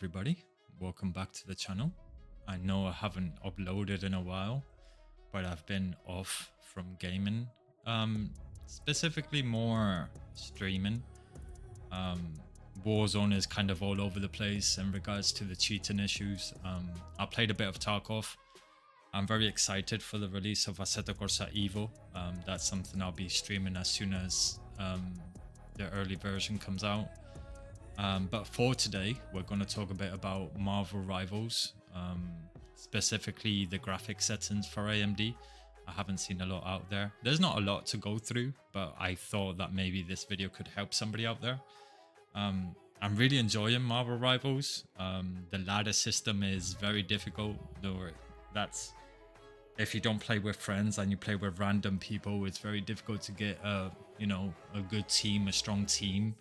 everybody, welcome back to the channel. I know I haven't uploaded in a while, but I've been off from gaming, specifically more streaming. Warzone is kind of all over the place in regards to the cheating issues. I played a bit of Tarkov. I'm very excited for the release of Assetto Corsa Evo. That's something I'll be streaming as soon as the early version comes out. But for today, we're going to talk a bit about Marvel Rivals, specifically the graphic settings for AMD. I haven't seen a lot out there. There's not a lot to go through, but I thought that maybe this video could help somebody out there. I'm really enjoying Marvel Rivals. The ladder system is very difficult, though that's if you don't play with friends and you play with random people, it's very difficult to get a good team, a strong team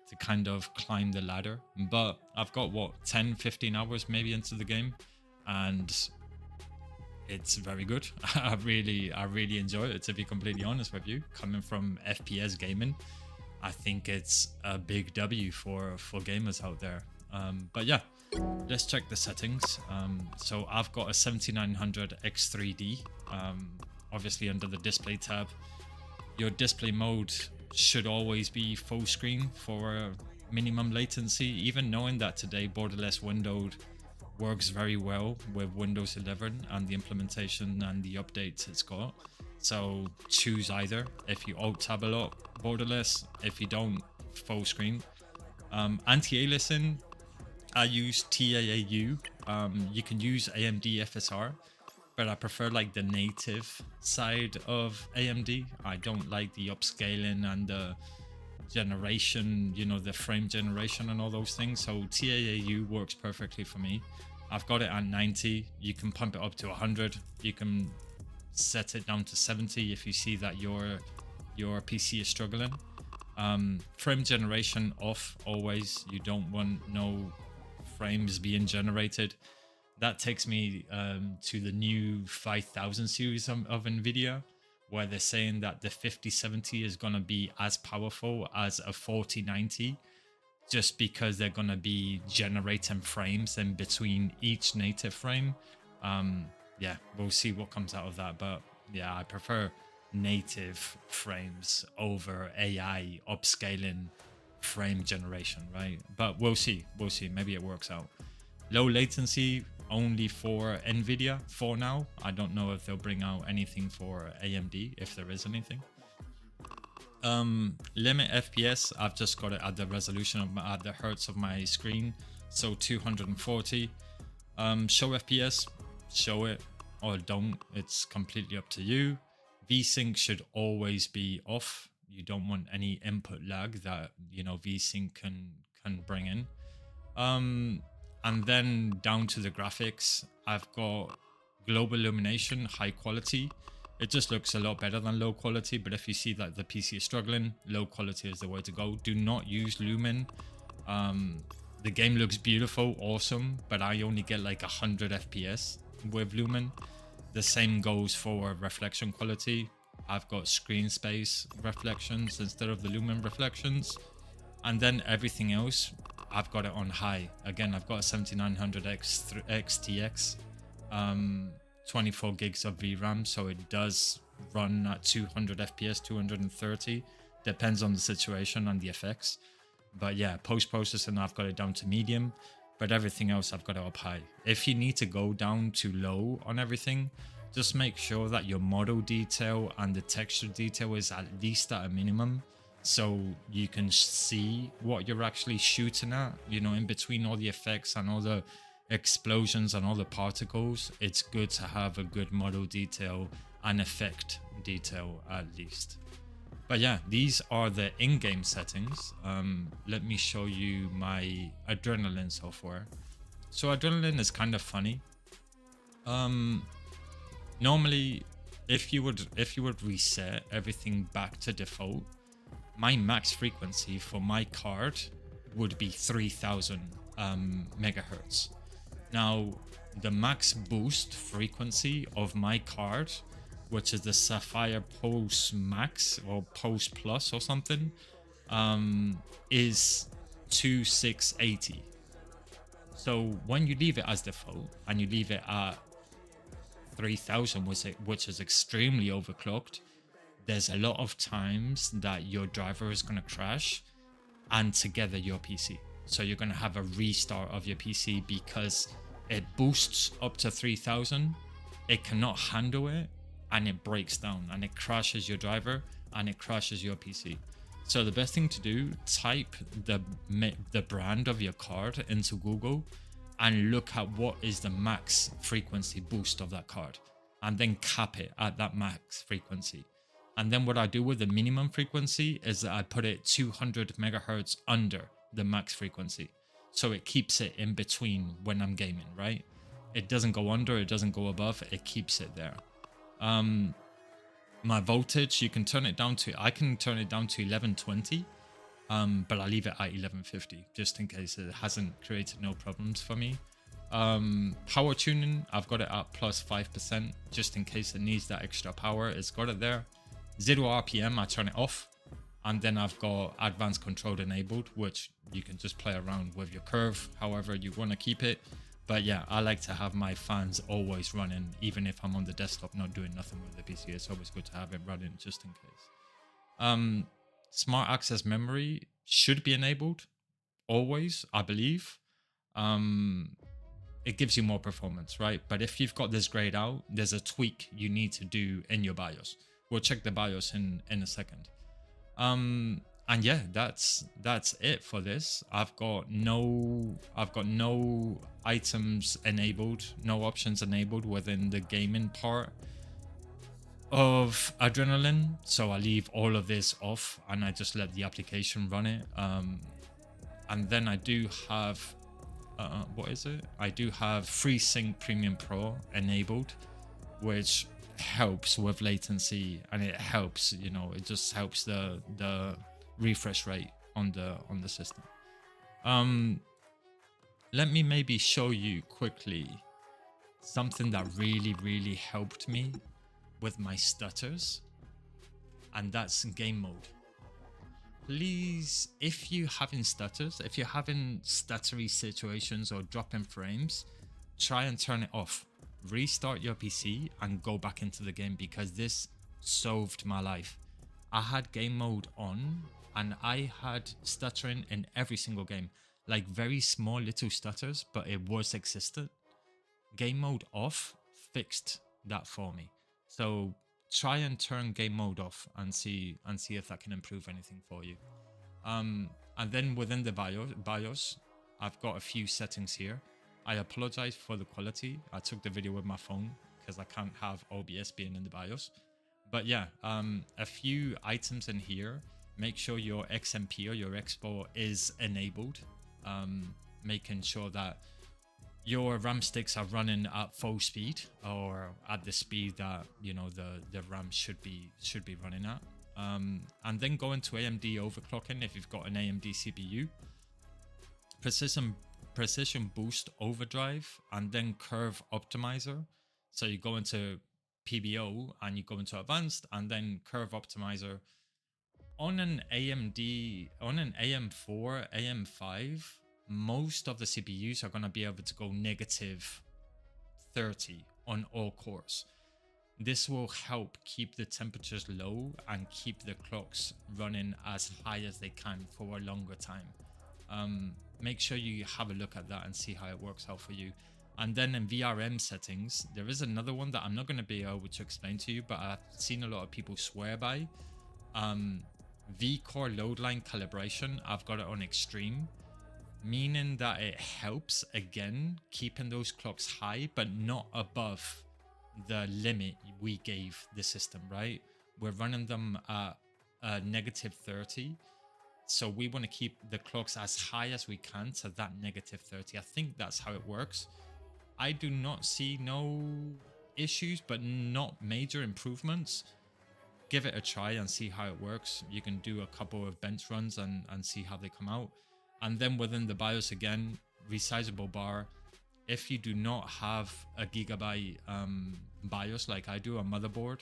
to kind of climb the ladder. But I've got 10-15 hours maybe into the game, and it's very good. I really enjoy it, to be completely honest with you. Coming from FPS gaming, I think it's a big W for gamers out there. But yeah, let's check the settings. So I've got a 7900 X3D, obviously under the display tab. Your display mode should always be full screen for minimum latency, even knowing that today borderless windowed works very well with Windows 11 and the implementation and the updates it's got. So choose either. If you alt tab a lot, borderless. If you don't, full screen. Anti-aliasing, I use TAAU. You can use AMD FSR, but I prefer like the native side of AMD. I don't like the upscaling and the generation, the frame generation and all those things. So TAAU works perfectly for me. I've got it at 90. You can pump it up to 100. You can set it down to 70 if you see that your PC is struggling. Frame generation off always. You don't want no frames being generated. That takes me to the new 5000 series of NVIDIA, where they're saying that the 5070 is going to be as powerful as a 4090, just because they're going to be generating frames in between each native frame. Yeah, we'll see what comes out of that. But yeah, I prefer native frames over AI upscaling frame generation, right? But we'll see. Maybe it works out. Low latency only for NVIDIA for now. I don't know if they'll bring out anything for AMD, if there is anything. Limit FPS, I've just got it at the resolution of at the hertz of my screen, so 240. Show FPS, show it or don't. It's completely up to you. VSync should always be off. You don't want any input lag that VSync can bring in. And then down to the graphics, I've got global illumination, high quality. It just looks a lot better than low quality, but if you see that the PC is struggling, low quality is the way to go. Do not use lumen. The game looks beautiful, awesome, but I only get like 100 FPS with lumen. The same goes for reflection quality. I've got screen space reflections instead of the lumen reflections. And then everything else, I've got it on high. Again, I've got a 7900 XTX, 24 gigs of VRAM, so it does run at 200 FPS, 230. Depends on the situation and the effects. But yeah, post-processing, I've got it down to medium, but everything else I've got it up high. If you need to go down to low on everything, just make sure that your model detail and the texture detail is at least at a minimum, so you can see what you're actually shooting at, in between all the effects and all the explosions and all the particles. It's good to have a good model detail and effect detail at least. But yeah, these are the in-game settings. Let me show you my Adrenalin software. So Adrenalin is kind of funny. Normally, if you would reset everything back to default, my max frequency for my card would be 3000 megahertz. Now, the max boost frequency of my card, which is the Sapphire Pulse Max or Pulse Plus or something, is 2680. So when you leave it as default and you leave it at 3000, which is extremely overclocked, there's a lot of times that your driver is going to crash and together your PC. So you're going to have a restart of your PC because it boosts up to 3000, it cannot handle it, and it breaks down and it crashes your driver and it crashes your PC. So the best thing to do, type the brand of your card into Google and look at what is the max frequency boost of that card, and then cap it at that max frequency. And then what I do with the minimum frequency is that I put it 200 megahertz under the max frequency. So it keeps it in between when I'm gaming, right? It doesn't go under, it doesn't go above, it keeps it there. My voltage, you can turn it down to, I can turn it down to 1120, but I leave it at 1150 just in case it hasn't created no problems for me. Power tuning, I've got it at plus 5% just in case it needs that extra power. It's got it there. 0 RPM, I turn it off, and then I've got advanced control enabled, which you can just play around with your curve however you want to keep it. But yeah, I like to have my fans always running, even if I'm on the desktop not doing nothing with the PC. It's always good to have it running just in case. Smart access memory should be enabled always, I believe. It gives you more performance, right? But if you've got this grayed out, there's a tweak you need to do in your BIOS. We'll check the BIOS in a second. And yeah, that's it for this. I've got no items enabled, no options enabled within the gaming part of Adrenalin, so I leave all of this off and I just let the application run it. And then I do have what is it? I do have FreeSync Premium Pro enabled, which helps with latency, and it helps, you know, it just helps the refresh rate on the system. Let me maybe show you quickly something that really helped me with my stutters, and that's game mode. Please, if you're having stutters, if you're having stuttery situations or dropping frames, try and turn it off. Restart your PC and go back into the game, because this solved my life. I had game mode on and I had stuttering in every single game, like very small little stutters, but it was existed. Game mode off fixed that for me. So try and turn game mode off and see if that can improve anything for you. And then within the BIOS, I've got a few settings here. I apologize for the quality. I took the video with my phone because I can't have OBS being in the BIOS. But yeah, a few items in here. Make sure your XMP or your export is enabled. Making sure that your RAM sticks are running at full speed, or at the speed that, you know, the RAM should be running at. And then go into AMD overclocking if you've got an AMD CPU. Precision boost overdrive, and then curve optimizer. So you go into PBO and you go into advanced, and then curve optimizer. On an AMD, on an AM4, AM5, most of the CPUs are going to be able to go negative 30 on all cores. This will help keep the temperatures low and keep the clocks running as high as they can for a longer time. Make sure you have a look at that and see how it works out for you. And then in VRM settings, there is another one that I'm not going to be able to explain to you, but I've seen a lot of people swear by. vCore load line calibration, I've got it on extreme, meaning that it helps, again, keeping those clocks high, but not above the limit we gave the system, right? We're running them at negative 30. So we want to keep the clocks as high as we can to that negative 30. I think that's how it works. I do not see no issues, but not major improvements. Give it a try and see how it works. You can do a couple of bench runs and see how they come out. And then within the BIOS again, resizable bar. If you do not have a gigabyte BIOS like I do, a motherboard,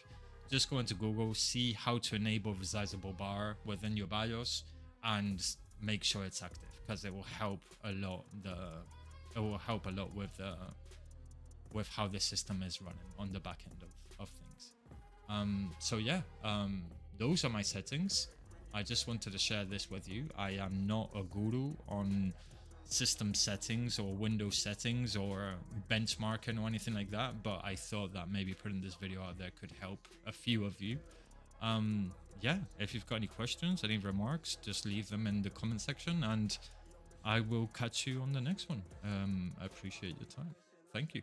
just go into Google, see how to enable resizable bar within your BIOS, and make sure it's active, because it will help a lot it will help a lot with how the system is running on the back end of things. So yeah, those are my settings. I just wanted to share this with you. I am not a guru on system settings or Windows settings or benchmarking or anything like that, but I thought that maybe putting this video out there could help a few of you. Yeah, if you've got any questions, any remarks, just leave them in the comment section, and I will catch you on the next one. I appreciate your time. Thank you.